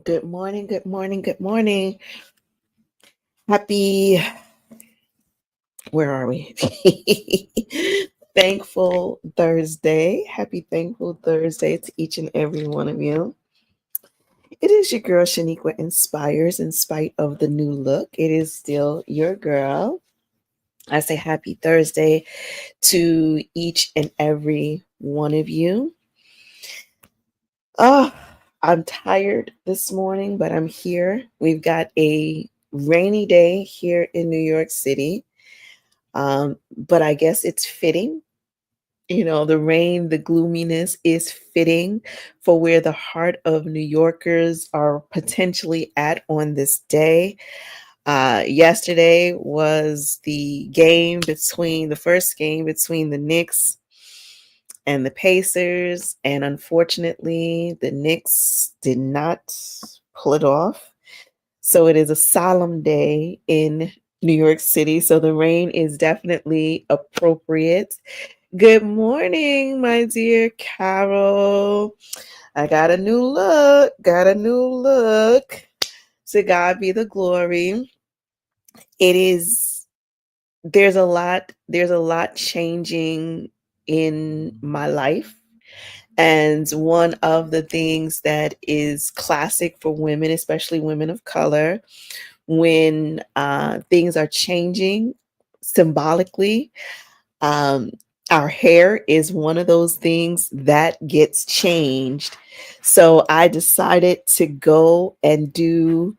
Good morning, good morning, good morning. Happy, where are we? Thankful Thursday. Happy Thankful Thursday to each and every one of you. It is your girl Shaniqua Inspires in spite of the new look. It is still your girl. I say happy Thursday to each and every one of you. Oh, I'm tired this morning, but I'm here. We've got a rainy day here in New York City. But I guess it's fitting. The rain, the gloominess is fitting for where the heart of New Yorkers are potentially at on this day. Yesterday was the first game between the Knicks and the Pacers. And unfortunately, the Knicks did not pull it off. So it is a solemn day in New York City. So the rain is definitely appropriate. Good morning, my dear Carol. I got a new look. Got a new look. To God be the glory. It is there's a lot changing in my life. And one of the things that is classic for women, especially women of color, when things are changing symbolically, um, our hair is one of those things that gets changed. So I decided to go and do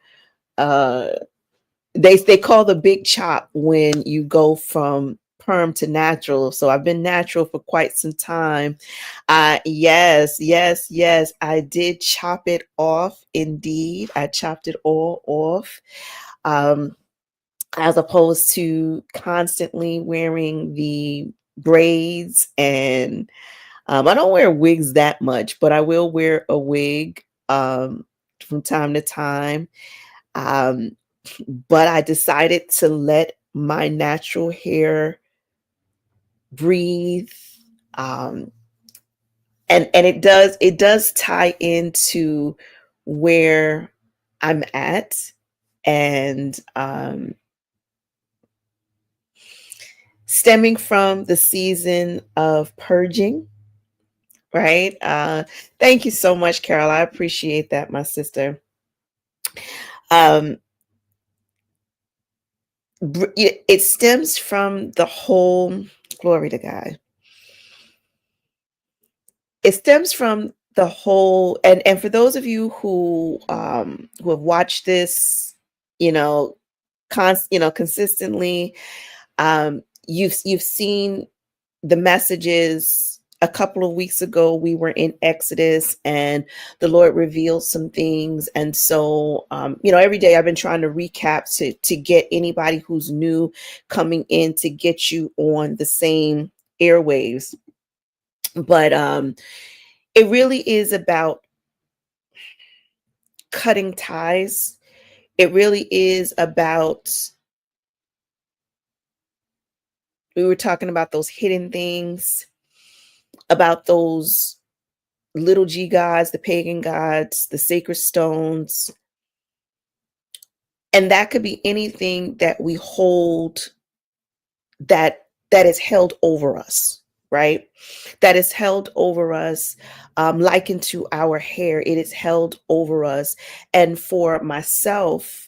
uh, they call the big chop when you go from perm to natural. So I've been natural for quite some time. Yes, yes, yes. I did chop it off. Indeed, I chopped it all off. Um, as opposed to constantly wearing the braids, and I don't wear wigs that much, but I will wear a wig from time to time. Um, but I decided to let my natural hair breathe. Um, and it does tie into where I'm at, and stemming from the season of purging, right? Thank you so much, Carol. I appreciate that, my sister. Um, it stems from the whole, glory to God. It stems from the whole, and for those of you who have watched this, you know, consistently, you've seen the messages. A couple of weeks ago we were in Exodus, and the Lord revealed some things. And so every day I've been trying to recap to get anybody who's new coming in, to get you on the same airwaves. But it really is about cutting ties. It really is about, we were talking about those hidden things, about those little g gods, the pagan gods, the sacred stones. And that could be anything that we hold, that is held over us, right? That is held over us, likened to our hair. It is held over us. And for myself,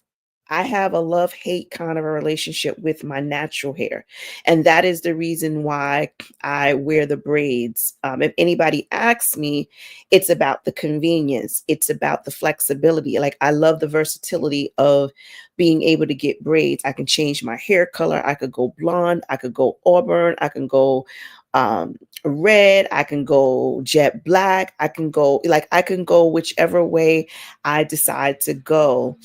I have a love hate kind of a relationship with my natural hair. And that is the reason why I wear the braids. If anybody asks me, it's about the convenience, it's about the flexibility. Like, I love the versatility of being able to get braids. I can change my hair color. I could go blonde, I could go auburn, I can go um red, I can go jet black, I can go whichever way I decide to go.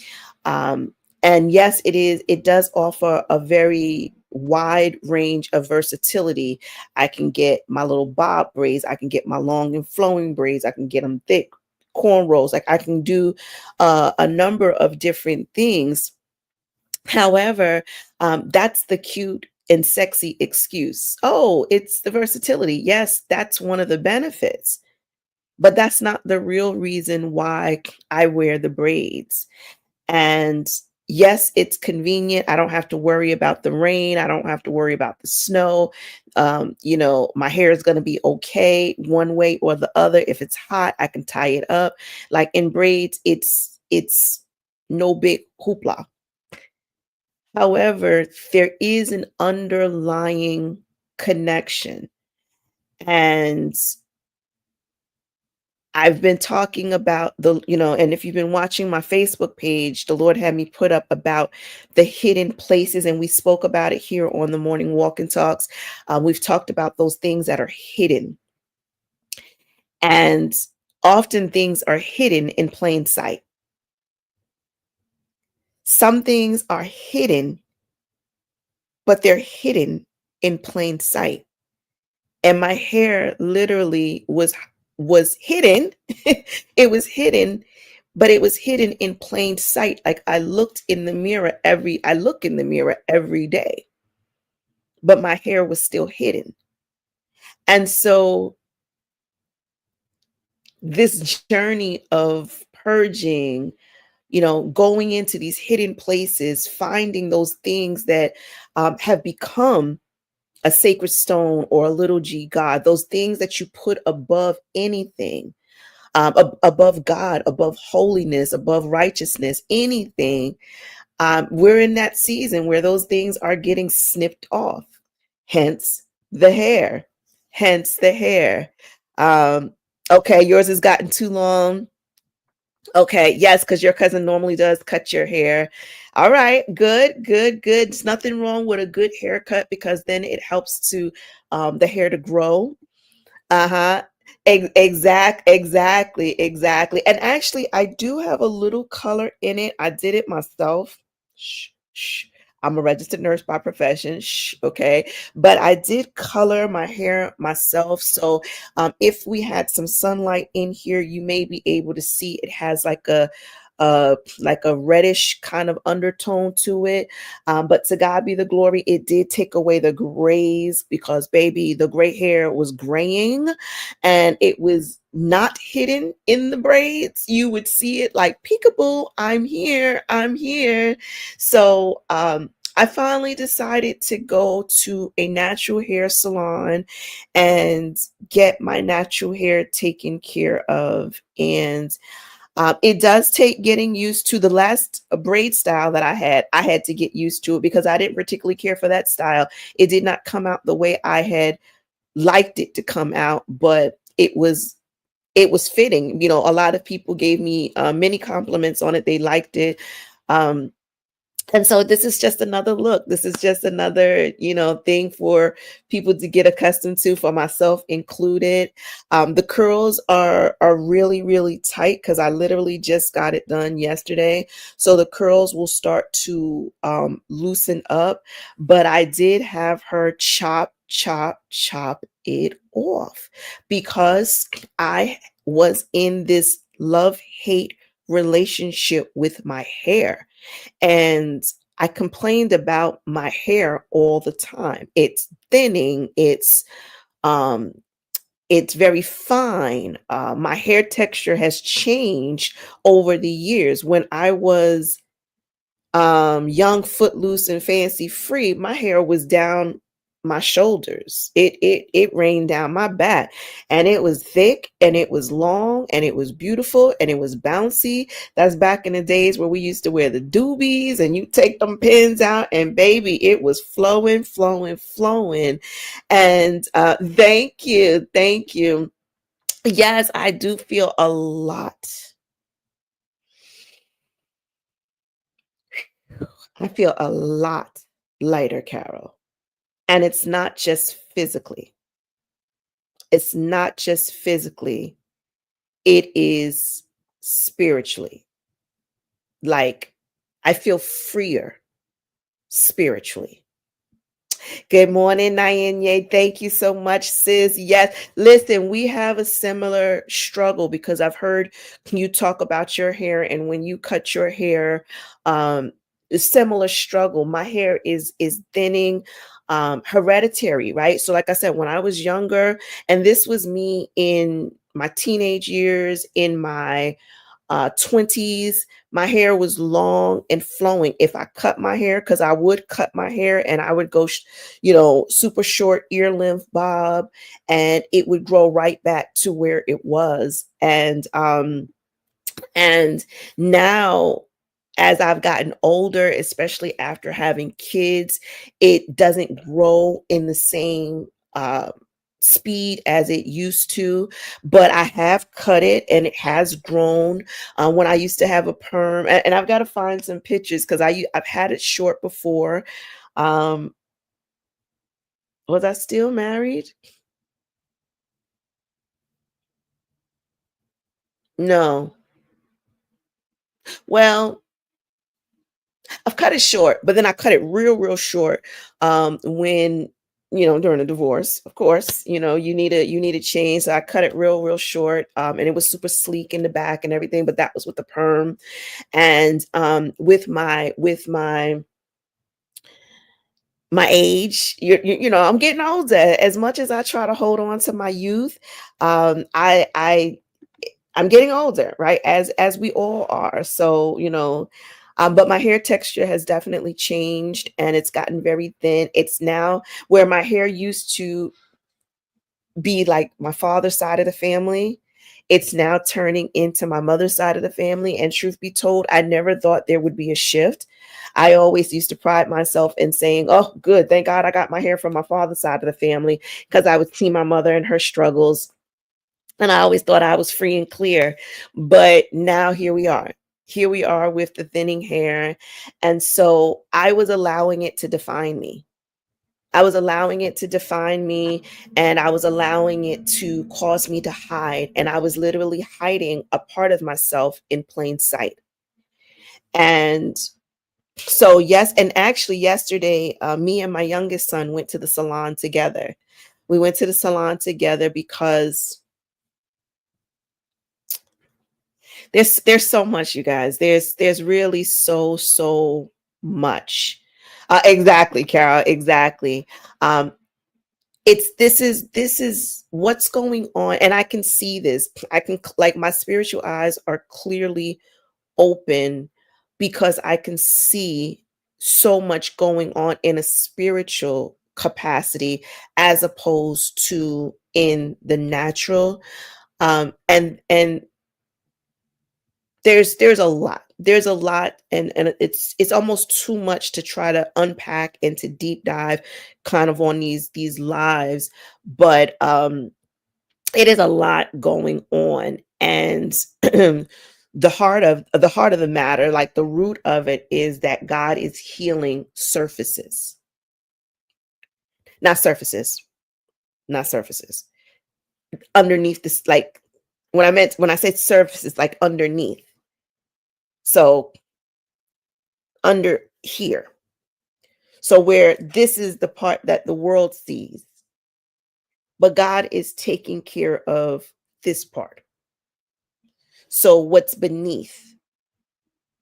And yes, it does offer a very wide range of versatility. I can get my little bob braids, I can get my long and flowing braids, I can get them thick cornrows. Like, I can do a number of different things. However, that's the cute and sexy excuse. Oh, it's the versatility. Yes, that's one of the benefits. But that's not the real reason why I wear the braids. And yes, it's convenient. I don't have to worry about the rain. I don't have to worry about the snow. My hair is going to be okay one way or the other. If it's hot, I can tie it up. Like in braids, it's no big hoopla. However, there is an underlying connection. And I've been talking about and if you've been watching my Facebook page, the Lord had me put up about the hidden places, and we spoke about it here on the Morning Walk and Talks. We've talked about those things that are hidden, and often things are hidden in plain sight. Some things are hidden, but they're hidden in plain sight. And my hair literally was hidden. It was hidden, but it was hidden in plain sight. Like I look in the mirror every day, but my hair was still hidden. And so this journey of purging, going into these hidden places, finding those things that have become a sacred stone or a little g God, those things that you put above anything, above God, above holiness, above righteousness, anything. We're in that season where those things are getting snipped off. Hence the hair. Hence the hair. Okay, yours has gotten too long. Okay, yes, because your cousin normally does cut your hair. All right, good, good, good. There's nothing wrong with a good haircut because then it helps to the hair to grow. Uh-huh. Exactly. And actually, I do have a little color in it. I did it myself. Shh, shh. I'm a registered nurse by profession. Shh, okay. But I did color my hair myself. So if we had some sunlight in here, you may be able to see it has like a reddish kind of undertone to it. But to God be the glory, it did take away the grays because, baby, the gray hair was graying and it was not hidden in the braids. You would see it like peekaboo, I'm here, I'm here. So, I finally decided to go to a natural hair salon and get my natural hair taken care of. And it does take getting used to. The last braid style that I had to get used to it because I didn't particularly care for that style. It did not come out the way I had liked it to come out, but it was fitting. A lot of people gave me many compliments on it. They liked it. Um, and so this is just another look. This is just another, thing for people to get accustomed to, for myself included. The curls are really, really tight because I literally just got it done yesterday. So the curls will start to loosen up. But I did have her chop it off because I was in this love-hate relationship with my hair. And I complained about my hair all the time. It's thinning, um it's very fine. My hair texture has changed over the years. When I was young, footloose, and fancy free, my hair was down my shoulders. It rained down my back, and it was thick, and it was long, and it was beautiful, and it was bouncy. That's back in the days where we used to wear the doobies, and you take them pins out, and baby, it was flowing, flowing, flowing. And thank you. Yes, I do feel a lot. I feel a lot lighter, Carol. And it's not just physically. It's not just physically. It is spiritually. Like I feel freer spiritually. Good morning, Nayanye. Thank you so much, sis. Yes. Listen, we have a similar struggle because I've heard you talk about your hair, and when you cut your hair, a similar struggle. My hair is thinning, hereditary, right? So, like I said, when I was younger, and this was me in my teenage years, in my 20s, my hair was long and flowing. If I cut my hair, because I would cut my hair and I would go, super short ear length bob, and it would grow right back to where it was. And now, as I've gotten older, especially after having kids, it doesn't grow in the same speed as it used to. But I have cut it and it has grown. When I used to have a perm, and I've got to find some pictures because I've had it short before. Um, was I still married? No. Well, I've cut it short, but then I cut it real, real short, when, during a divorce, of course, you need a change. So I cut it real, real short, and it was super sleek in the back and everything, but that was with the perm. And with my age, I'm getting older. As much as I try to hold on to my youth, I'm getting older, right? As we all are. So, but my hair texture has definitely changed and it's gotten very thin. It's now where my hair used to be like my father's side of the family. It's now turning into my mother's side of the family. And truth be told, I never thought there would be a shift. I always used to pride myself in saying, oh, good, thank God I got my hair from my father's side of the family, because I would see my mother and her struggles. And I always thought I was free and clear. But now here we are. Here we are with the thinning hair. And so I was allowing it to define me. I was allowing it to define me, and I was allowing it to cause me to hide. And I was literally hiding a part of myself in plain sight. And so, yes, and actually, yesterday, me and my youngest son went to the salon together. We went to the salon together because there's so much, you guys. There's really so much. Exactly, Carol. Exactly. Um, this is what's going on, and I can see this. Like, my spiritual eyes are clearly open because I can see so much going on in a spiritual capacity as opposed to in the natural. And there's a lot. There's a lot, and it's almost too much to try to unpack and to deep dive kind of on these lives. But it is a lot going on. And the heart of the matter, like the root of it, is that God is healing surfaces, not surfaces, not surfaces. Underneath this, like, when I say surfaces, like underneath. So under here. So where this is the part that the world sees, but God is taking care of this part. So what's beneath,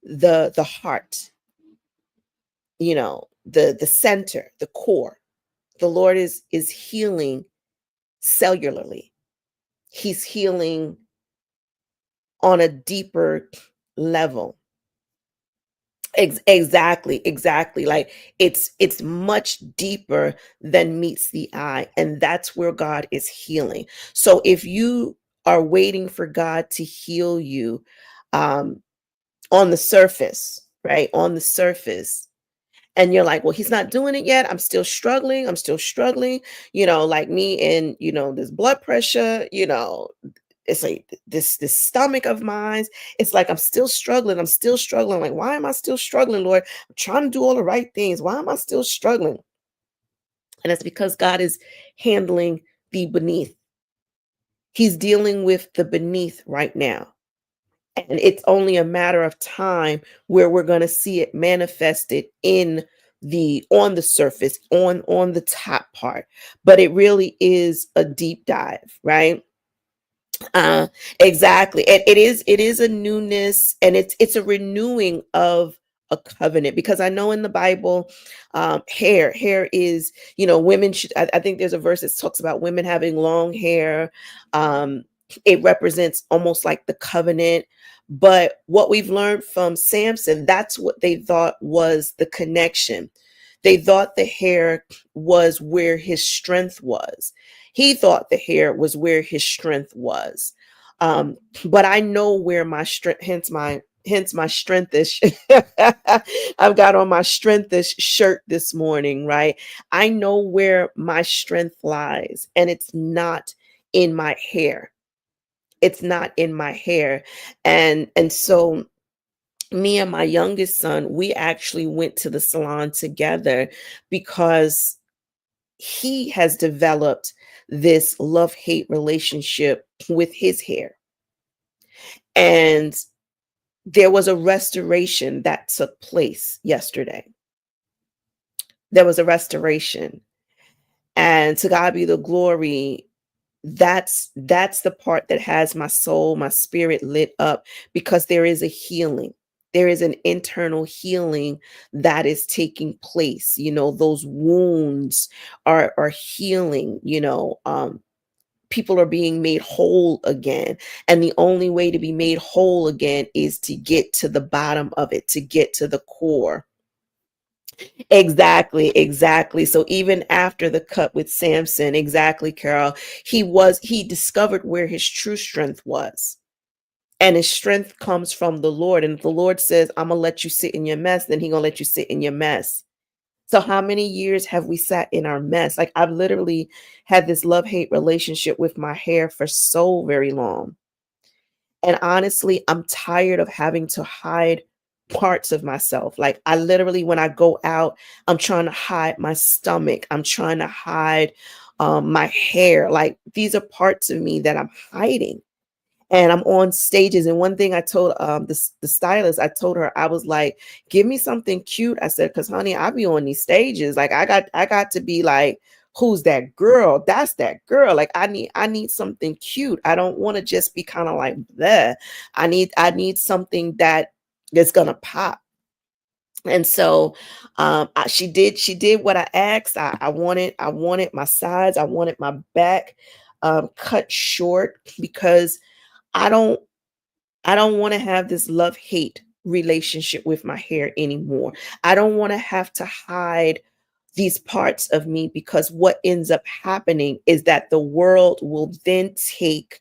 the heart, the center, the core, the Lord is healing cellularly. He's healing on a deeper level. Exactly. Like, it's much deeper than meets the eye, and that's where God is healing. So if you are waiting for God to heal you, um, on the surface, right? On the surface, and you're like, well, he's not doing it yet. I'm still struggling. I'm still struggling. Like me, and this blood pressure. It's like this stomach of mine. It's like I'm still struggling. I'm still struggling. Like, why am I still struggling, Lord? I'm trying to do all the right things. Why am I still struggling? And it's because God is handling the beneath. He's dealing with the beneath right now. And it's only a matter of time where we're going to see it manifested in the on the surface, on the top part. But it really is a deep dive, right? Uh, exactly. It is a newness, and it's a renewing of a covenant, because I know in the Bible, hair is, women should, I think there's a verse that talks about women having long hair. It represents almost like the covenant. But what we've learned from Samson, that's what they thought was the connection. They thought the hair was where his strength was. He thought the hair was where his strength was. But I know where my strength, hence my strength is. I've got on my strength is shirt this morning, right? I know where my strength lies, and it's not in my hair. It's not in my hair. And so me and my youngest son, we actually went to the salon together because he has developed this love-hate relationship with his hair. And there was a restoration that took place yesterday. There was a restoration. And to God be the glory. That's the part that has my soul, my spirit lit up, because there is a healing. There is an internal healing that is taking place. Those wounds are healing. People are being made whole again, and the only way to be made whole again is to get to the bottom of it, to get to the core. Exactly, exactly. So even after the cut with Samson, exactly, Carol, he discovered where his true strength was. And his strength comes from the Lord. And if the Lord says, I'm gonna let you sit in your mess, then He gonna let you sit in your mess. So how many years have we sat in our mess? Like, I've literally had this love-hate relationship with my hair for so very long. And honestly, I'm tired of having to hide parts of myself. Like, I literally, when I go out, I'm trying to hide my stomach. I'm trying to hide my hair. Like, these are parts of me that I'm hiding. And I'm on stages. And one thing I told the stylist, I told her, I was like, give me something cute. I said, because honey, I be on these stages. Like, I got to be like, who's that girl? That's that girl. Like, I need something cute. I don't want to just be kind of like that. I need something that is gonna pop. And so she did what I asked. I wanted my sides, I wanted my back cut short, because I don't I don't want to have this love-hate relationship with my hair anymore. I don't want to have to hide these parts of me, because what ends up happening is that the world will then take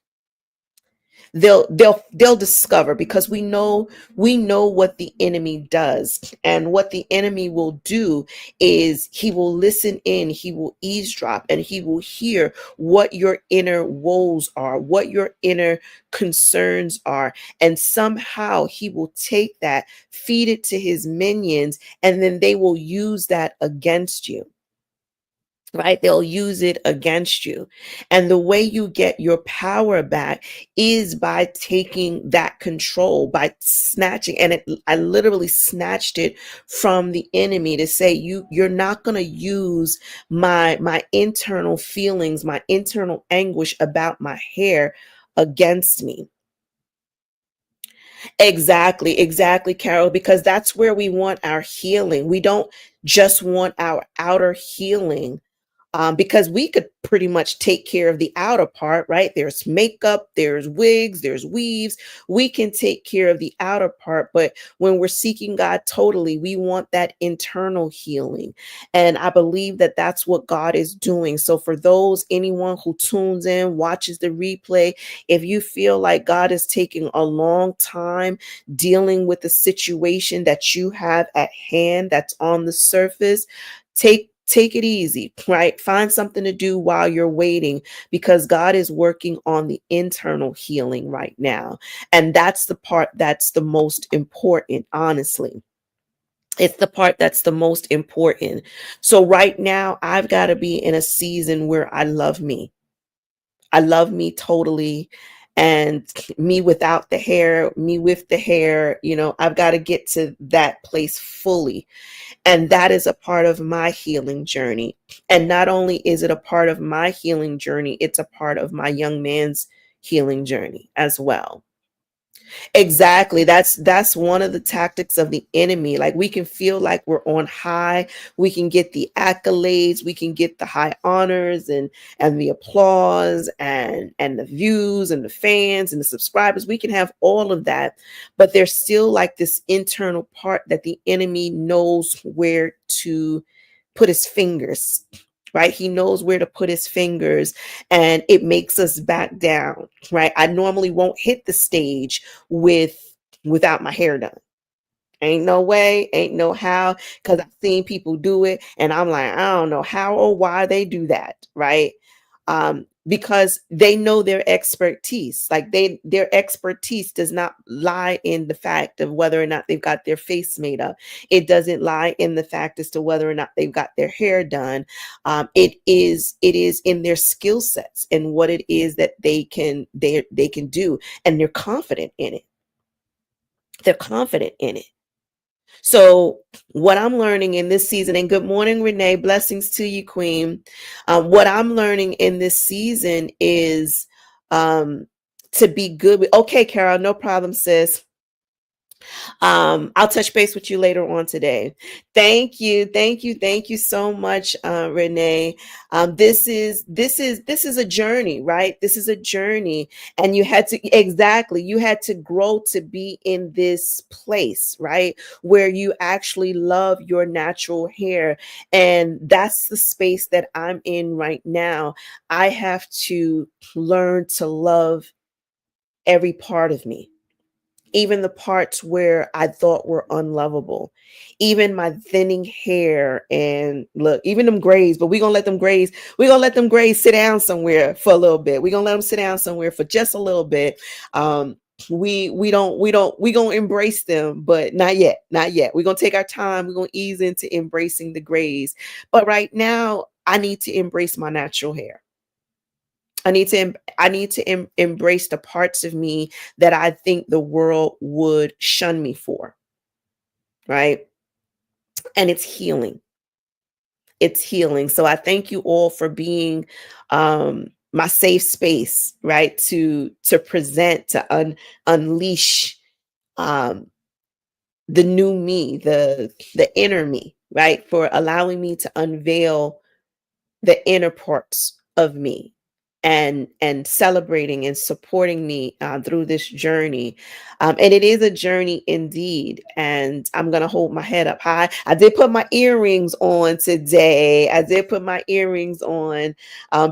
they'll discover, because we know what the enemy does. And what the enemy will do is he will listen in, he will eavesdrop, and he will hear what your inner woes are, what your inner concerns are, and somehow he will take that, feed it to his minions, and then they will use that against you. Right? They'll use it against you. And the way you get your power back is by taking that control, by snatching. And I literally snatched it from the enemy, to say, you're not going to use my internal feelings, my internal anguish about my hair against me. Exactly, exactly, Carol, because that's where we want our healing. We don't just want our outer healing, because we could pretty much take care of the outer part, right? There's makeup, there's wigs, there's weaves. We can take care of the outer part, but when we're seeking God totally, we want that internal healing. And I believe that that's what God is doing. So for anyone who tunes in, watches the replay, if you feel like God is taking a long time dealing with the situation that you have at hand that's on the surface, take it easy, right? Find something to do while you're waiting, because God is working on the internal healing right now. And that's the part that's the most important, honestly. It's the part that's the most important. So right now, I've got to be in a season where I love me. I love me totally. And me without the hair, me with the hair, I've got to get to that place fully. And that is a part of my healing journey. And not only is it a part of my healing journey, it's a part of my young man's healing journey as well. Exactly. That's one of the tactics of the enemy. Like we can feel like we're on high. We can get the accolades, we can get the high honors and the applause and the views and the fans and the subscribers. We can have all of that, but there's still like this internal part that the enemy knows where to put his fingers. Right? He knows where to put his fingers and it makes us back down, right? I normally won't hit the stage without my hair done. Ain't no way, ain't no how, because I've seen people do it, and I'm like, I don't know how or why they do that, right? Because they know their expertise. Like their expertise does not lie in the fact of whether or not they've got their face made up. It doesn't lie in the fact as to whether or not they've got their hair done. It is in their skill sets and what it is that they can do, and they're confident in it. They're confident in it. So, what I'm learning in this season, and good morning, Renee, blessings to you, Queen. What I'm learning in this season is to be good with, okay, Carol, no problem, sis. I'll touch base with you later on today. Thank you so much, Renee. This is a journey, right? This is a journey, and you had to grow to be in this place, right, where you actually love your natural hair, and that's the space that I'm in right now. I have to learn to love every part of me, even the parts where I thought were unlovable, even my thinning hair, and look, even them grays. But we're gonna let them grays sit down somewhere for a little bit. We're gonna let them sit down somewhere for just a little bit. Um, we gonna embrace them, but not yet, not yet. We're gonna take our time. We're gonna ease into embracing the grays. But right now, I need to embrace my natural hair. I need to embrace the parts of me that I think the world would shun me for, right? And it's healing. It's healing. So I thank you all for being my safe space, right? To present, to unleash um the new me, the inner me, right? For allowing me to unveil the inner parts of me, and celebrating and supporting me through this journey. And it is a journey indeed, and I'm going to hold my head up high. I did put my earrings on today. I did put my earrings on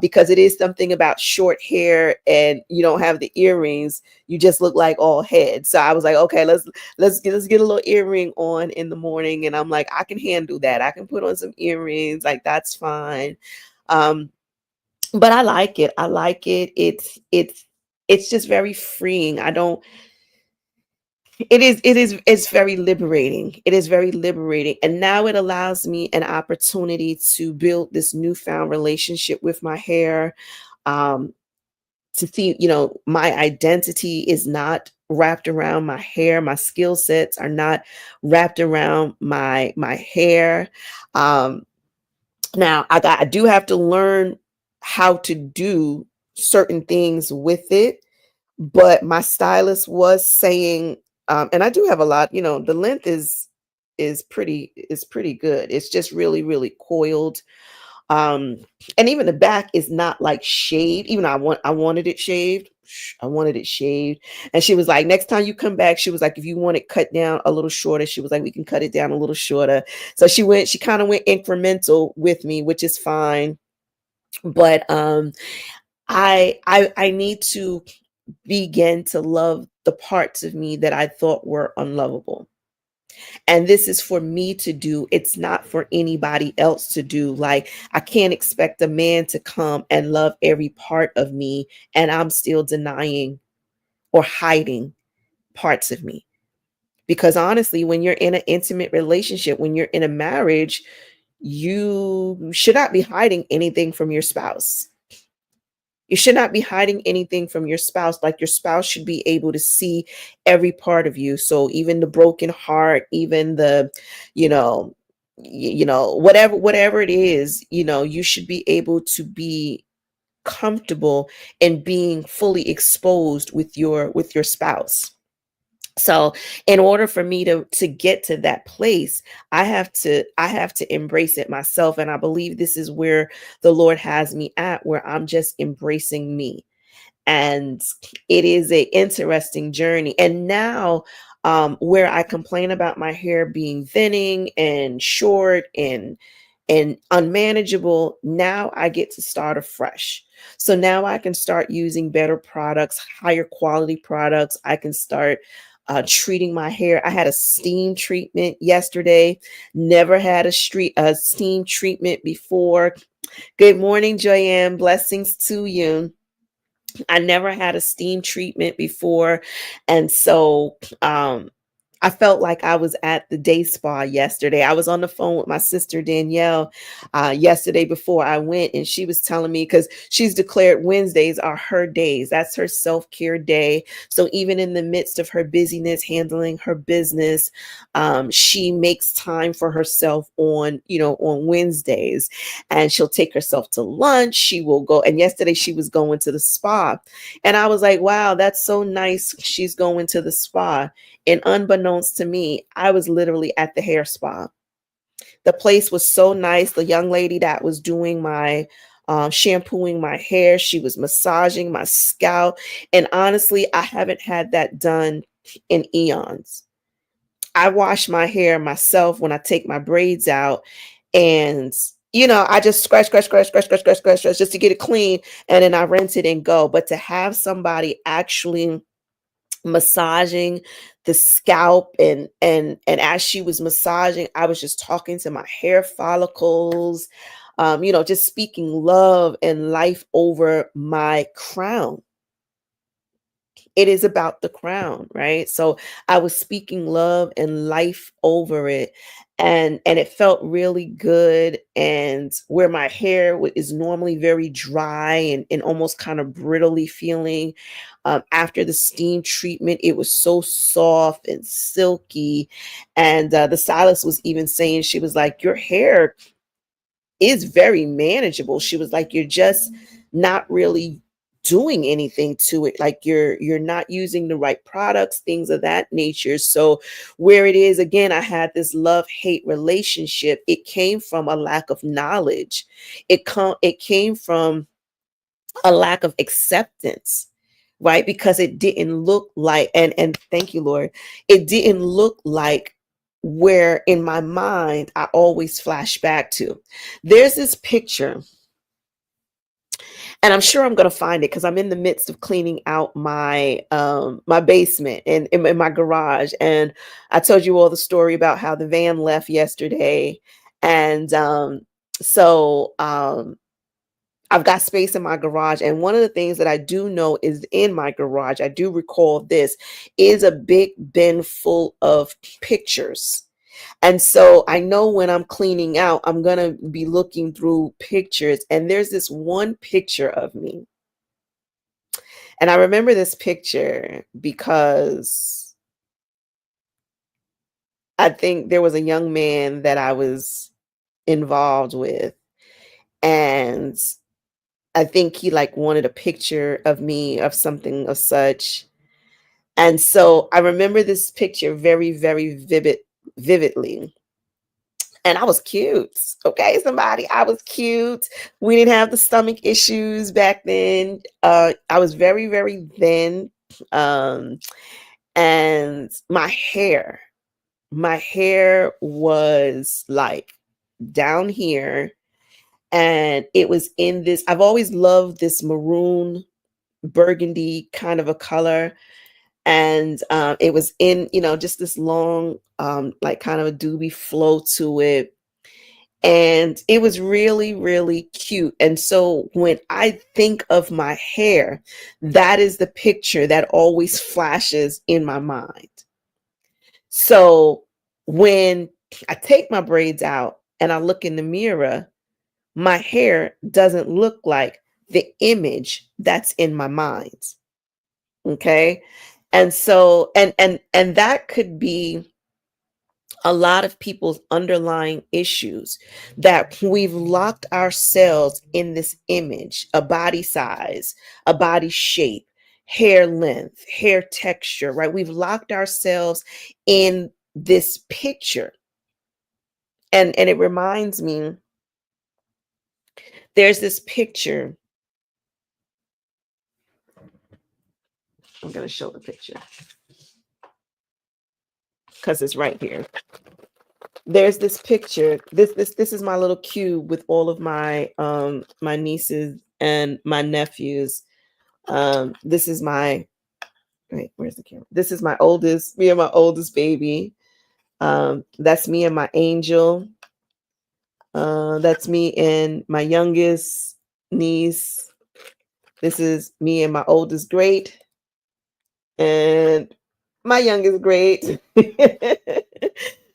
because it is something about short hair, and you don't have the earrings, you just look like all head. So I was like, okay, let's get a little earring on in the morning, and I'm like, I can handle that. I can put on some earrings, like that's fine. um but I like it. I like it. It's just very freeing. I don't it's very liberating. It is very liberating. And now it allows me an opportunity to build this newfound relationship with my hair. Um to see, my identity is not wrapped around my hair. My skill sets are not wrapped around my hair. Um Now, I do have to learn how to do certain things with it, but my stylist was saying, and I do have a lot, the length is pretty good. It's just really, really coiled. Um, and even the back is not like shaved. Even though I wanted it shaved. I wanted it shaved. And she was like, next time you come back, she was like, if you want it cut down a little shorter, she was like, we can cut it down a little shorter. So she kind of went incremental with me, which is fine. But I need to begin to love the parts of me that I thought were unlovable. And this is for me to do. It's not for anybody else to do. Like, I can't expect a man to come and love every part of me, and I'm still denying or hiding parts of me. Because honestly, when you're in an intimate relationship, when you're in a marriage, you should not be hiding anything from your spouse. You should not be hiding anything from your spouse. Like, your spouse should be able to see every part of you. So even the broken heart, even the, you know, whatever it is, you should be able to be comfortable in being fully exposed with your spouse. So in order for me to get to that place, I have to embrace it myself. And I believe this is where the Lord has me at, where I'm just embracing me. And it is a interesting journey. And now, where I complain about my hair being thinning and short and unmanageable, now I get to start afresh. So now I can start using better products, higher quality products. I can start treating my hair. I had a steam treatment yesterday. Never had a steam treatment before. Good morning, Joyanne. Blessings to you. I never had a steam treatment before. And so I felt like I was at the day spa yesterday. I was on the phone with my sister Danielle yesterday before I went, and she was telling me, because she's declared Wednesdays are her days. That's her self-care day. So even in the midst of her busyness, handling her business, she makes time for herself on Wednesdays, and she'll take herself to lunch. She will go. And yesterday she was going to the spa, and I was like, wow, that's so nice. She's going to the spa. And unbeknownst to me, I was literally at the hair spa. The place was so nice. The young lady that was doing my shampooing my hair, she was massaging my scalp. And honestly, I haven't had that done in eons. I wash my hair myself when I take my braids out. And I just scratch, scratch, scratch, scratch, scratch, scratch, scratch, scratch just to get it clean. And then I rinse it and go. But to have somebody actually massaging the scalp, and as she was massaging, I was just talking to my hair follicles, just speaking love and life over my crown. It is about the crown, right? So I was speaking love and life over it, and it felt really good. And where my hair is normally very dry and almost kind of brittly feeling, after the steam treatment, it was so soft and silky. And the stylist was even saying, she was like, your hair is very manageable. She was like, you're just not really doing anything to it. Like you're not using the right products, things of that nature. So where it is, again, I had this love-hate relationship. It came from a lack of knowledge. It came from a lack of acceptance, right? Because it didn't look like, and thank you, Lord, it didn't look like where in my mind I always flash back to. There's this picture, and I'm sure I'm going to find it because I'm in the midst of cleaning out my basement and in my garage. And I told you all the story about how the van left yesterday. And so I've got space in my garage. And one of the things that I do know is in my garage, I do recall this, is a big bin full of pictures. And so I know when I'm cleaning out, I'm going to be looking through pictures. And there's this one picture of me. And I remember this picture because I think there was a young man that I was involved with. And I think he like wanted a picture of me of something of such. And so I remember this picture very, very vividly. And I was cute. Okay, somebody, I was cute. We didn't have the stomach issues back then. I was very, very thin. Um, and my hair was like down here. And it was in this, I've always loved this maroon burgundy kind of a color. And it was in, just this long, like kind of a doobie flow to it. And it was really, really cute. And so when I think of my hair, that is the picture that always flashes in my mind. So when I take my braids out and I look in the mirror, my hair doesn't look like the image that's in my mind. Okay. And so, and that could be a lot of people's underlying issues, that we've locked ourselves in this image, a body size, a body shape, hair length, hair texture, right? We've locked ourselves in this picture. And it reminds me, there's this picture. I'm going to show the picture because it's right here. There's this picture. This is my little cube with all of my my nieces and my nephews. This is my wait, where's the camera? This is my oldest, me and my oldest baby. That's me and my angel. That's me and my youngest niece. This is me and my oldest great and my youngest great.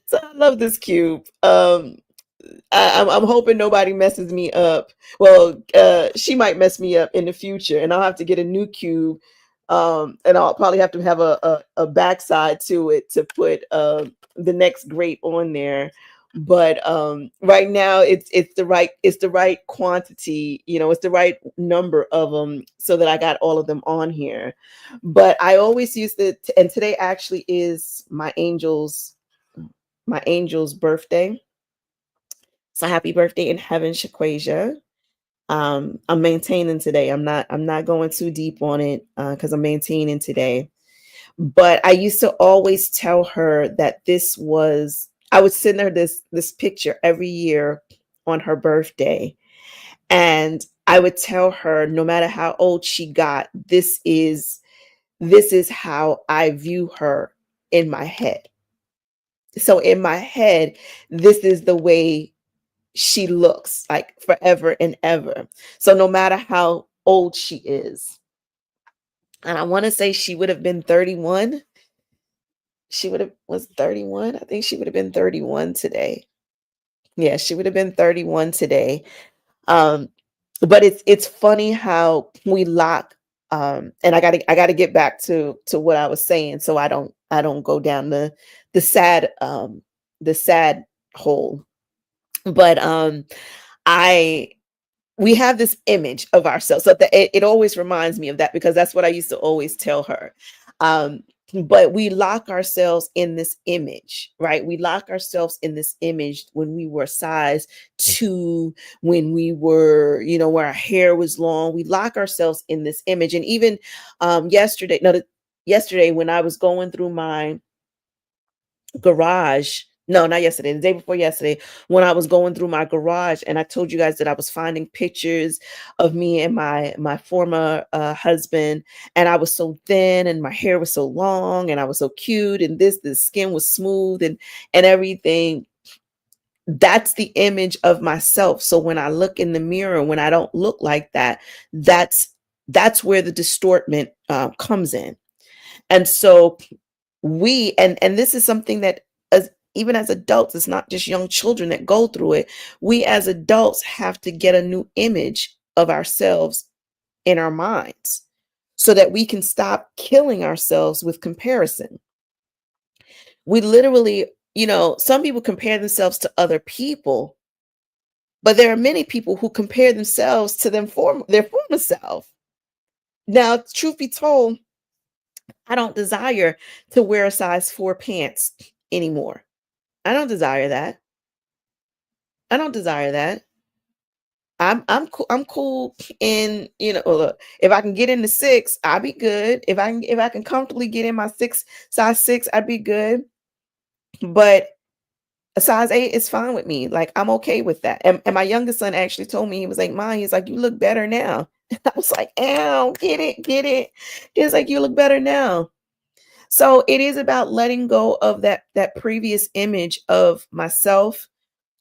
So I love this cube. I'm hoping nobody messes me up. Well, she might mess me up in the future, and I'll have to get a new cube. And I'll probably have to have a backside to it to put the next grape on there. But right now, it's the right quantity. You know, it's the right number of them, so that I got all of them on here. But I always use and today actually is my angel's birthday. So happy birthday in heaven, Shaquasia. I'm maintaining today. I'm not going too deep on it because I'm maintaining today. But I used to always tell her that I would send her this picture every year on her birthday. And I would tell her, no matter how old she got, this is how I view her in my head. So in my head, this is the way she looks, like forever and ever. So no matter how old she is, and I want to say she would have been 31. She would have was 31. I think she would have been 31 today. Yeah, she would have been 31 today. Um, but it's funny how we lock and I gotta get back to what I was saying so I don't go down the sad the sad hole. But I we have this image of ourselves. So it always reminds me of that because that's what I used to always tell her. Um, but we lock ourselves in this image, right? We lock ourselves in this image when we were size 2, when we were, where our hair was long. We lock ourselves in this image. And even yesterday, no, yesterday when I was going through my garage, no, not yesterday, the day before yesterday, when I was going through my garage and I told you guys that I was finding pictures of me and my former husband, and I was so thin and my hair was so long and I was so cute and the skin was smooth and everything. That's the image of myself. So when I look in the mirror, when I don't look like that, that's where the distortment comes in. And so and this is something that, as even as adults, it's not just young children that go through it. We as adults have to get a new image of ourselves in our minds so that we can stop killing ourselves with comparison. We literally, some people compare themselves to other people, but there are many people who compare themselves to their former self. Now, truth be told, I don't desire to wear a size 4 pants anymore. I don't desire that. I don't desire that. I'm cool in, look, if I can get in the 6, I'll be good. If I can comfortably get in my size 6, I'd be good. But a size 8 is fine with me. Like, I'm okay with that. And my youngest son actually told me, he was like, "Mom," he's like, "you look better now." I was like, "Ow, get it, get it." He's like, "You look better now." So it is about letting go of that previous image of myself,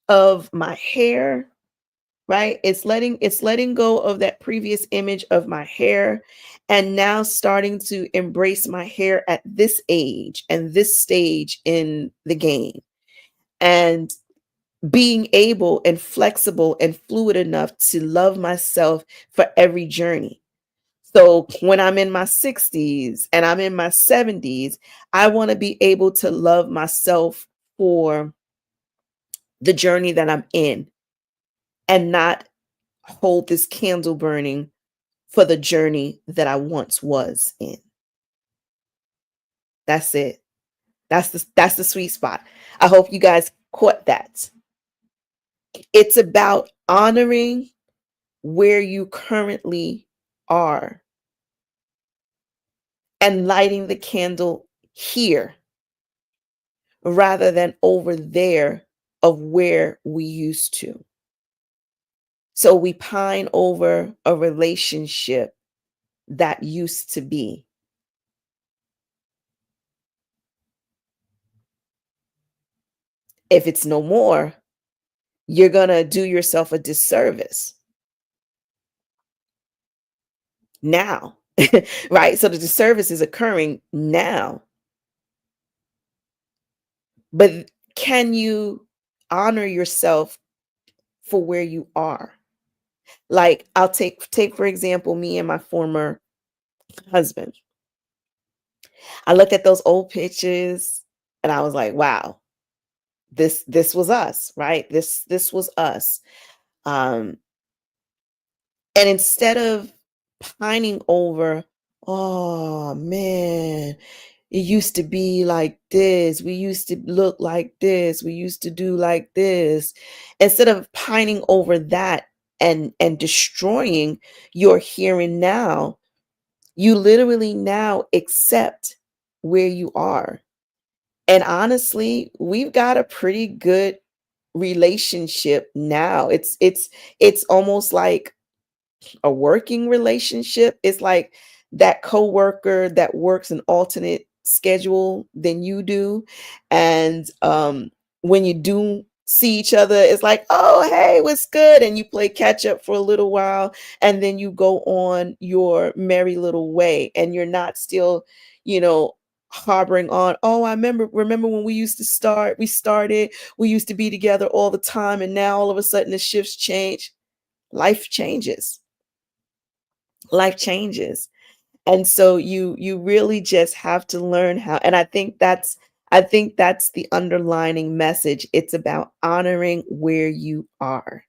of my hair, right? It's letting go of that previous image of my hair and now starting to embrace my hair at this age and this stage in the game, and being able and flexible and fluid enough to love myself for every journey. So when I'm in my 60s and I'm in my 70s, I want to be able to love myself for the journey that I'm in and not hold this candle burning for the journey that I once was in. That's it. That's the sweet spot. I hope you guys caught that. It's about honoring where you currently are and lighting the candle here rather than over there of where we used to. So we pine over a relationship that used to be. If it's no more, you're going to do yourself a disservice now, right? So the disservice is occurring now. But can you honor yourself for where you are? Like I'll take for example me and my former husband. I looked at those old pictures and I was like, wow, this was us, right? This was us. Um and instead of pining over, oh man, it used to be like this. We used to look like this. We used to do like this. Instead of pining over that and destroying your here and now, you literally now accept where you are. And honestly, we've got a pretty good relationship now. It's almost like a working relationship. It's like that coworker that works an alternate schedule than you do. And when you do see each other, it's like, oh, hey, what's good? And you play catch up for a little while, and then you go on your merry little way. And you're not still, you know, harboring on, oh, I remember when we started, we used to be together all the time, and now all of a sudden the shifts change. Life changes. Life changes. And so you really just have to learn how, and I think that's the underlining message. It's about honoring where you are.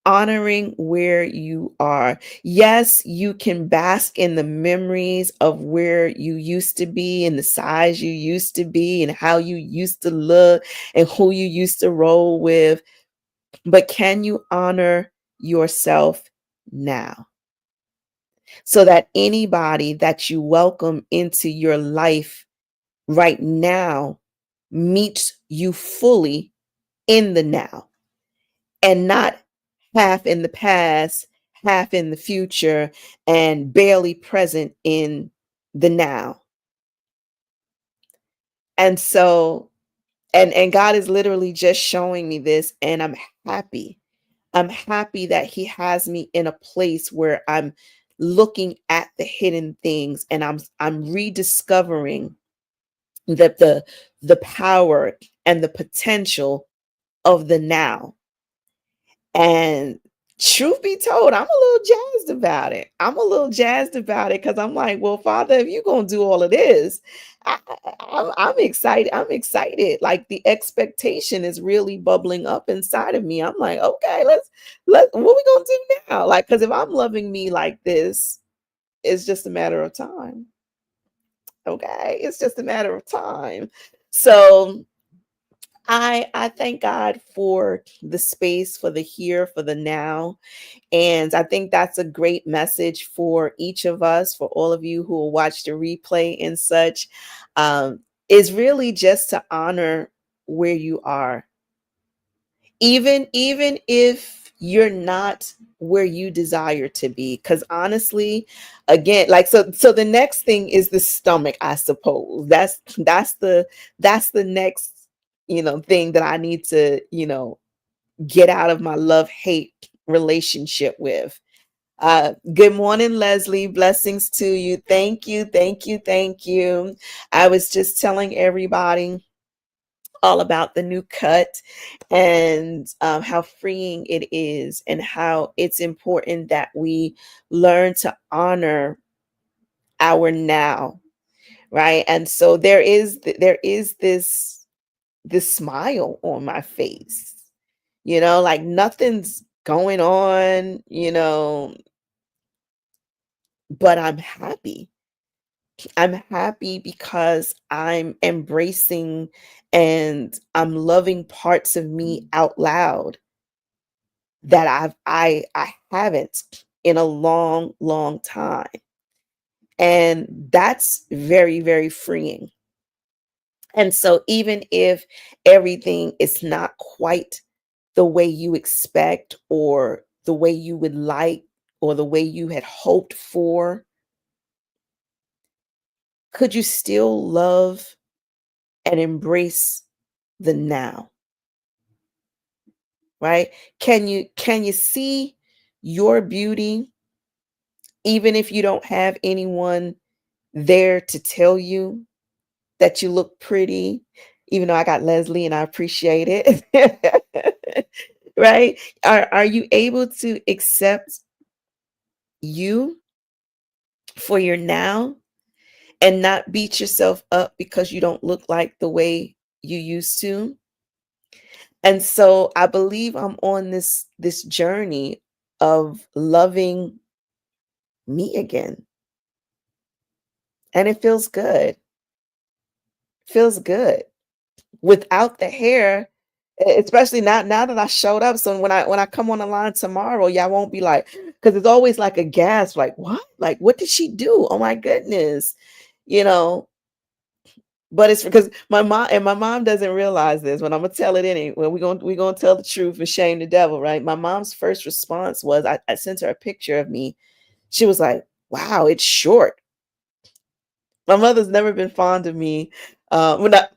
Honoring where you are. Yes, you can bask in the memories of where you used to be and the size you used to be and how you used to look and who you used to roll with, but can you honor yourself now? So that anybody that you welcome into your life right now meets you fully in the now and not half in the past, half in the future, and barely present in the now. And so, and God is literally just showing me this, and I'm happy. I'm happy that He has me in a place where I'm looking at the hidden things and I'm rediscovering the power and the potential of the now. And truth be told, I'm a little jazzed about it. I'm a little jazzed about it because I'm like, well, Father, if you're gonna do all of this, I'm excited. I'm excited. Like the expectation is really bubbling up inside of me. I'm like, okay, let what we gonna do now? Like, because if I'm loving me like this, it's just a matter of time. Okay, it's just a matter of time. So I thank God for the space, for the here, for the now. And I think that's a great message for each of us, for all of you who will watch the replay and such, is really just to honor where you are. Even if you're not where you desire to be. Because honestly, again, like so the next thing is the stomach, I suppose. That's the next, thing that I need to, get out of my love-hate relationship with. Good morning, Leslie. Blessings to you. Thank you, thank you, thank you. I was just telling everybody all about the new cut and how freeing it is, and how it's important that we learn to honor our now, right? And so there is this smile on my face, like nothing's going on, but I'm happy. I'm happy because I'm embracing and I'm loving parts of me out loud that I haven't in a long, long time. And that's very, very freeing. And so even if everything is not quite the way you expect or the way you would like or the way you had hoped for, could you still love and embrace the now, right? Can you see your beauty even if you don't have anyone there to tell you that you look pretty, even though I got Leslie and I appreciate it. Right? Are you able to accept you for your now and not beat yourself up because you don't look like the way you used to? And so I believe I'm on this journey of loving me again. And it feels good. Feels good. Without the hair, especially now that I showed up. So when I come on the line tomorrow, y'all won't be like, because it's always like a gasp, like, what? Like, what did she do? Oh my goodness. You know, but it's because my mom doesn't realize this, but I'm gonna tell it anyway. Well, we're gonna tell the truth and shame the devil, right? My mom's first response was I sent her a picture of me. She was like, wow, it's short. My mother's never been fond of me. When I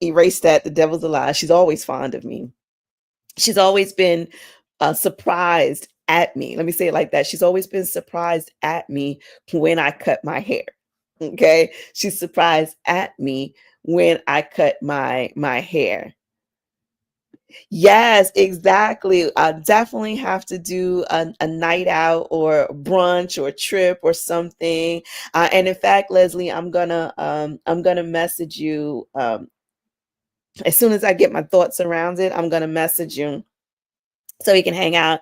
erase that, the devil's a lie. She's always fond of me. She's always been surprised at me. Let me say it like that. She's always been surprised at me when I cut my hair. Okay, she's surprised at me when I cut my hair. Yes, exactly. I definitely have to do a night out or brunch or trip or something. And in fact, Leslie, I'm gonna message you as soon as I get my thoughts around it. I'm gonna message you so we can hang out.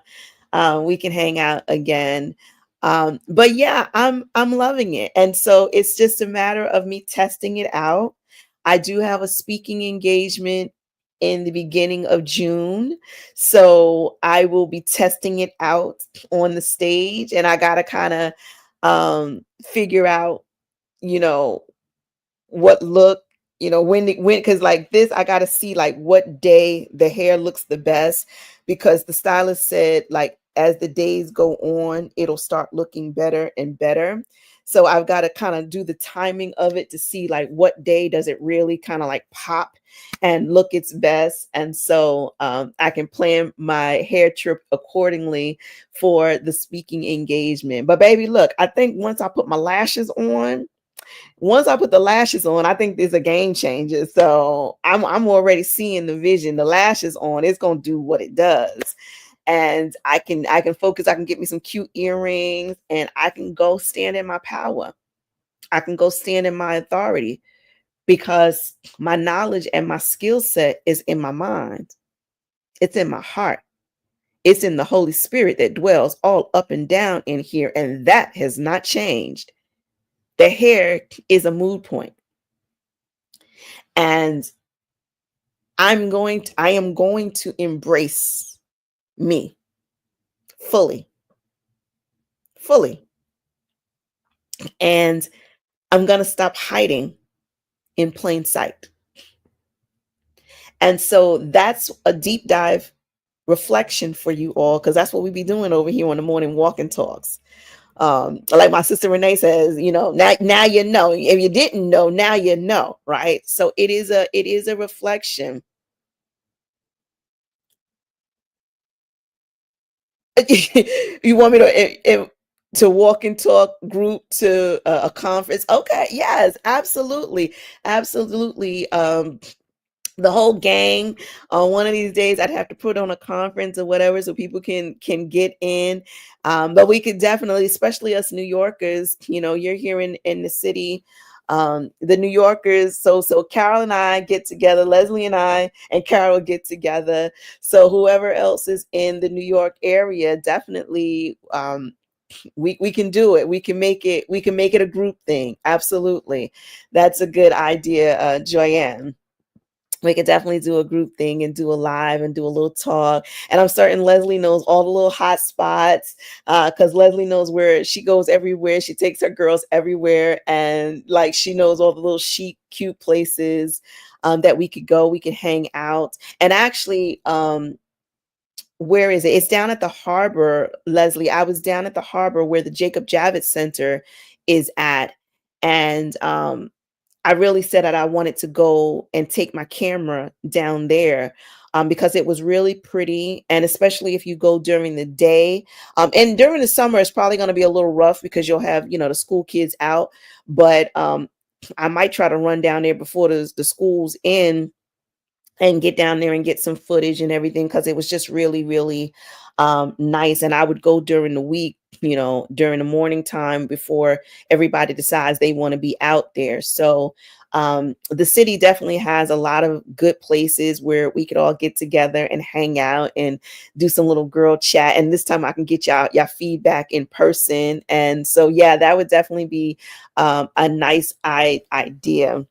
We can hang out again. But yeah, I'm loving it, and so it's just a matter of me testing it out. I do have a speaking engagement in the beginning of June, so I will be testing it out on the stage, and I gotta kind of figure out, you know, what look, when, because like this I got to see like what day the hair looks the best, because the stylist said like as the days go on it'll start looking better and better. So I've got to kind of do the timing of it to see like what day does it really kind of like pop and look its best, and so I can plan my hair trip accordingly for the speaking engagement. But baby, look, I think once I put the lashes on, I think there's a game changer. So I'm already seeing the vision. The lashes on, it's gonna do what it does. And I can focus, I can get me some cute earrings, and I can go stand in my power. I can go stand in my authority because my knowledge and my skill set is in my mind. It's in my heart. It's in the Holy Spirit that dwells all up and down in here. And that has not changed. The hair is a mood point. And I am going to embrace me fully, fully. And I'm going to stop hiding in plain sight. And so that's a deep dive reflection for you all, because that's what we be doing over here on the morning walking talks. Like my sister Renee says, now you know. If you didn't know, now you know, right? So it is a reflection. You want me to walk and talk group to a conference? Okay, yes, absolutely, absolutely. The whole gang. On one of these days, I'd have to put on a conference or whatever so people can get in. But we could definitely, especially us New Yorkers. You're here in the city. The New Yorkers. So Carol and I get together. Leslie and I and Carol get together. So whoever else is in the New York area, definitely. We can do it. We can make it a group thing. Absolutely. That's a good idea, Joyanne. We could definitely do a group thing and do a live and do a little talk. And I'm certain Leslie knows all the little hot spots, because Leslie knows where she goes everywhere. She takes her girls everywhere, and like she knows all the little chic, cute places that we could go. We could hang out. And actually, where is it? It's down at the harbor, Leslie. I was down at the harbor where the Jacob Javits Center is at, and I really said that I wanted to go and take my camera down there, because it was really pretty. And especially if you go during the day, and during the summer, it's probably going to be a little rough because you'll have, the school kids out. But I might try to run down there before the school's in and get down there and get some footage and everything, because it was just really, really nice. And I would go during the week, during the morning time before everybody decides they want to be out there. So the city definitely has a lot of good places where we could all get together and hang out and do some little girl chat. And this time I can get y'all feedback in person. And so, yeah, that would definitely be a nice idea.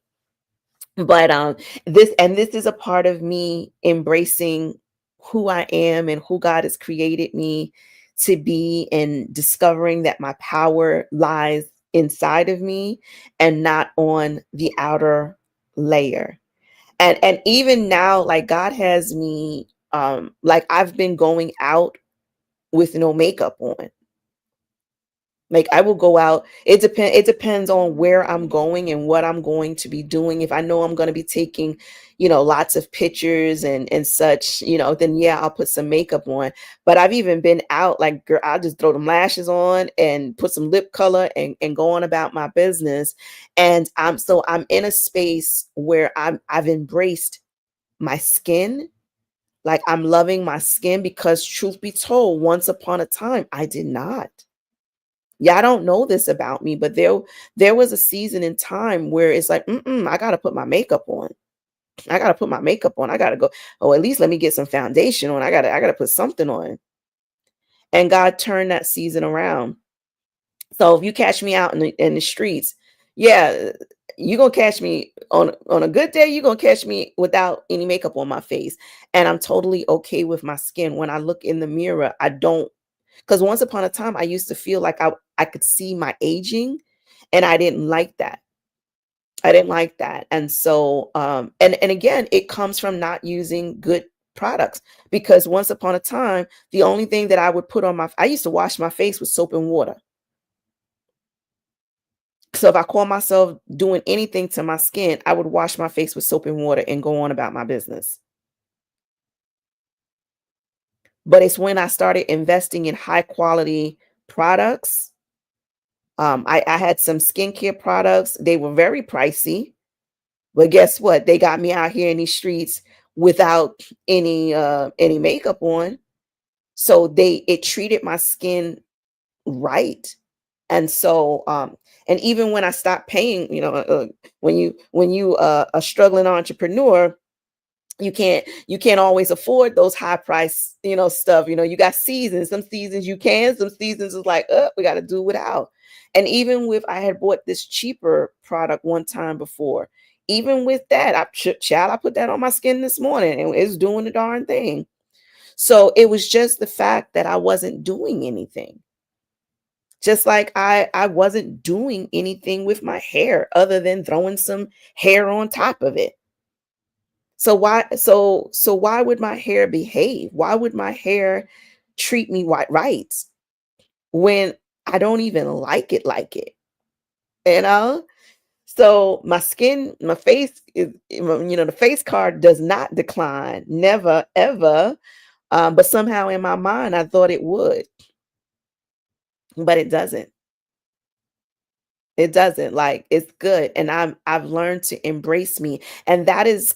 But this is a part of me embracing who I am and who God has created me to be, and discovering that my power lies inside of me and not on the outer layer. And even now, like, God has me, like, I've been going out with no makeup on. Like, I will go out. It depends on where I'm going and what I'm going to be doing. If I know I'm going to be taking, lots of pictures and such, then yeah, I'll put some makeup on. But I've even been out, like, girl, I'll just throw them lashes on and put some lip color and go on about my business. And I'm in a space where I've embraced my skin. Like, I'm loving my skin, because truth be told, once upon a time, I did not. Yeah, I don't know this about me, but there was a season in time where it's like, I gotta put my makeup on. I gotta put my makeup on. I gotta go. Oh, at least let me get some foundation on. I gotta put something on. And God turned that season around. So if you catch me out in the streets, yeah, you're gonna catch me on a good day. You're gonna catch me without any makeup on my face, and I'm totally okay with my skin. When I look in the mirror, I don't, because once upon a time, I used to feel like I could see my aging, and I didn't like that. I didn't like that. And so, and again, it comes from not using good products, because once upon a time, the only thing that I would put on I used to wash my face with soap and water. So if I call myself doing anything to my skin, I would wash my face with soap and water and go on about my business. But it's when I started investing in high quality products. I had some skincare products. They were very pricey, but guess what? They got me out here in these streets without any makeup on. So it treated my skin right. And so and even when I stopped paying, when you a struggling entrepreneur, you can't always afford those high price, stuff. You got seasons. Some seasons you can, some seasons is like, we got to do without. And even with, I had bought this cheaper product one time before. Even with that, I put that on my skin this morning, and it's doing the darn thing. So it was just the fact that I wasn't doing anything. Just like I wasn't doing anything with my hair other than throwing some hair on top of it. So why would my hair behave? Why would my hair treat me right when I don't even like it? You know? So my skin, my face is, the face card does not decline, never ever. But somehow in my mind, I thought it would, but it doesn't. It doesn't. Like, it's good, and I've learned to embrace me, and that is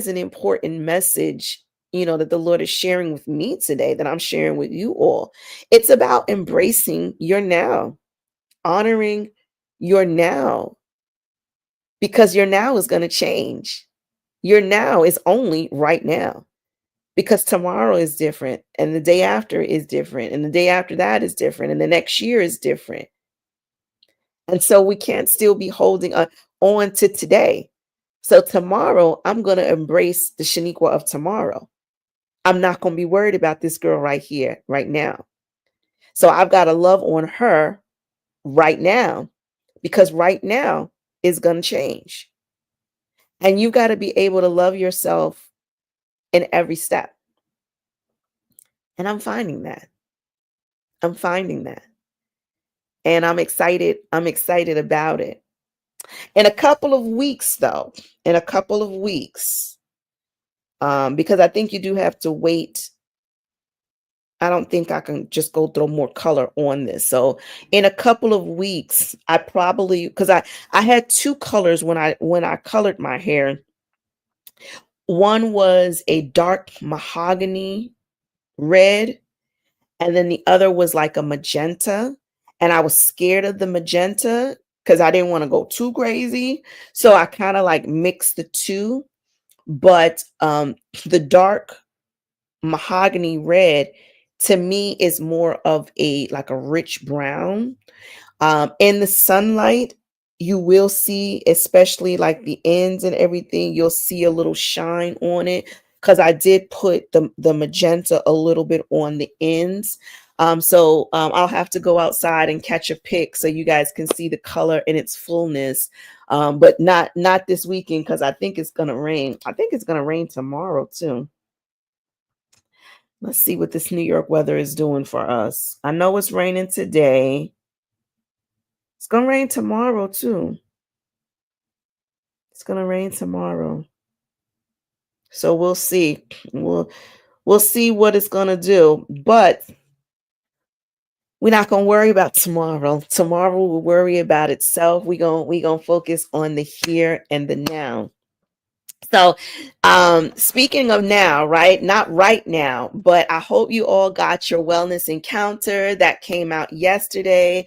an important message, that the Lord is sharing with me today, that I'm sharing with you all. It's about embracing your now, honoring your now, because your now is going to change. Your now is only right now. because tomorrow is different, and the day after is different, and the day after that is different, and the next year is different. And so we can't still be holding on to today. So tomorrow, I'm going to embrace the Shaniqua of tomorrow. I'm not going to be worried about this girl right here, right now. So I've got to love on her right now, because right now is going to change. And you got to be able to love yourself in every step. And I'm finding that. I'm finding that. And I'm excited. I'm excited about it. In a couple of weeks, though, in a couple of weeks, because I think you do have to wait. I don't think I can just go throw more color on this. So in a couple of weeks, I probably, because I had two colors when I colored my hair. One was a dark mahogany red, and then the other was like a magenta. And I was scared of the magenta because I didn't want to go too crazy. So I kind of like mixed the two. But the dark mahogany red to me is more of a like a rich brown. In the sunlight, you will see, especially like the ends and everything, you'll see a little shine on it because I did put the magenta a little bit on the ends. So I'll have to go outside and catch a pic so you guys can see the color in its fullness. But not this weekend because I think it's gonna rain. I think it's gonna rain tomorrow too. Let's see what this New York weather is doing for us. I know it's raining today. It's gonna rain tomorrow too. It's gonna rain tomorrow. So we'll see. We'll see what it's gonna do. But we're not gonna worry about tomorrow. Tomorrow will worry about itself. We gonna focus on the here and the now. So, speaking of now, right? Not right now, but I hope you all got your wellness encounter that came out yesterday.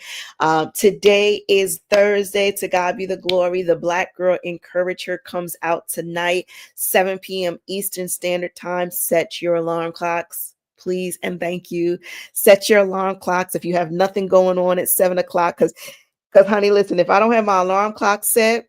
Today is Thursday. To God be the glory. The Black Girl Encourager comes out tonight, 7 p.m. Eastern Standard Time. Set your alarm clocks. Please and thank you. Set your alarm clocks if you have nothing going on at 7 o'clock. Because, honey, listen, if I don't have my alarm clock set,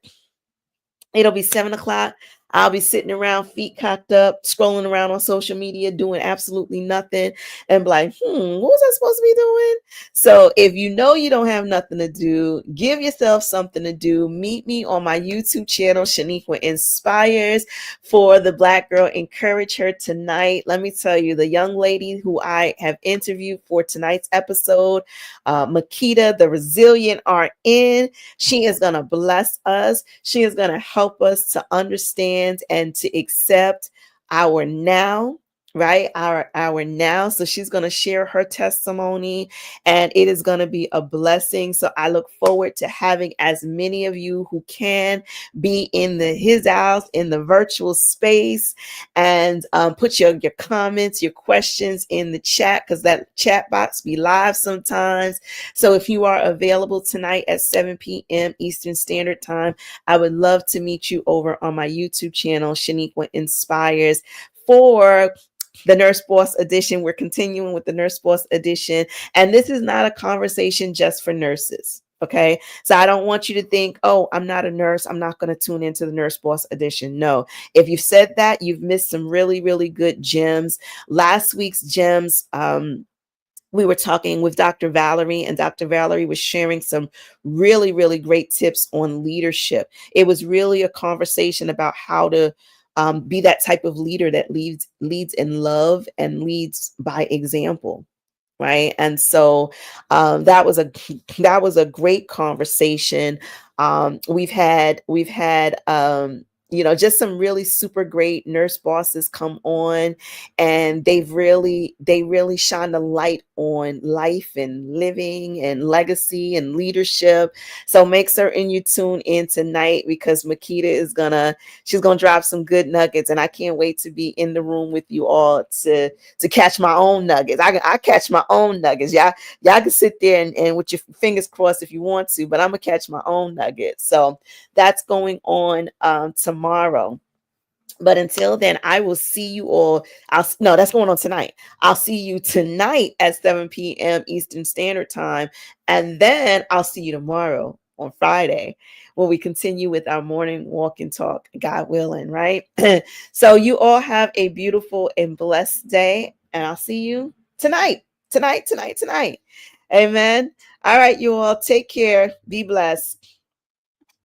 it'll be 7 o'clock. I'll be sitting around, feet cocked up, scrolling around on social media, doing absolutely nothing, and be like, what was I supposed to be doing? So if you know you don't have nothing to do, give yourself something to do. Meet me on my YouTube channel, Shaniqua Inspires, for the Black Girl. Encourage her tonight. Let me tell you, the young lady who I have interviewed for tonight's episode, Makita, the Resilient RN, she is going to bless us. She is going to help us to understand and to accept our now, right? Our now. So she's going to share her testimony, and it is going to be a blessing. So I look forward to having as many of you who can be in his house, in the virtual space, and put your comments, your questions in the chat, because that chat box be live sometimes. So if you are available tonight at 7 p.m. Eastern Standard Time, I would love to meet you over on my YouTube channel, Shaniqua Inspires, for the Nurse Boss Edition. We're continuing with the Nurse Boss Edition. And this is not a conversation just for nurses. Okay. So I don't want you to think, oh, I'm not a nurse, I'm not going to tune into the Nurse Boss Edition. No, if you said that, you've missed some really, really good gems. Last week's gems, we were talking with Dr. Valerie, and Dr. Valerie was sharing some really, really great tips on leadership. It was really a conversation about how to be that type of leader that leads in love and leads by example. Right. And so that was a great conversation. We've had just some really super great nurse bosses come on, and they really shine a light on life and living and legacy and leadership. So make certain you tune in tonight, because Makita she's gonna drop some good nuggets, and I can't wait to be in the room with you all to catch my own nuggets. I catch my own nuggets. Y'all can sit there and with your fingers crossed if you want to, but I'm gonna catch my own nuggets. So that's going on tomorrow. But until then, I will see you all. No, that's going on tonight. I'll see you tonight at 7 p.m. Eastern Standard Time. And then I'll see you tomorrow on Friday when we continue with our morning walk and talk, God willing, right? So you all have a beautiful and blessed day. And I'll see you tonight. Tonight. Amen. All right, you all take care. Be blessed.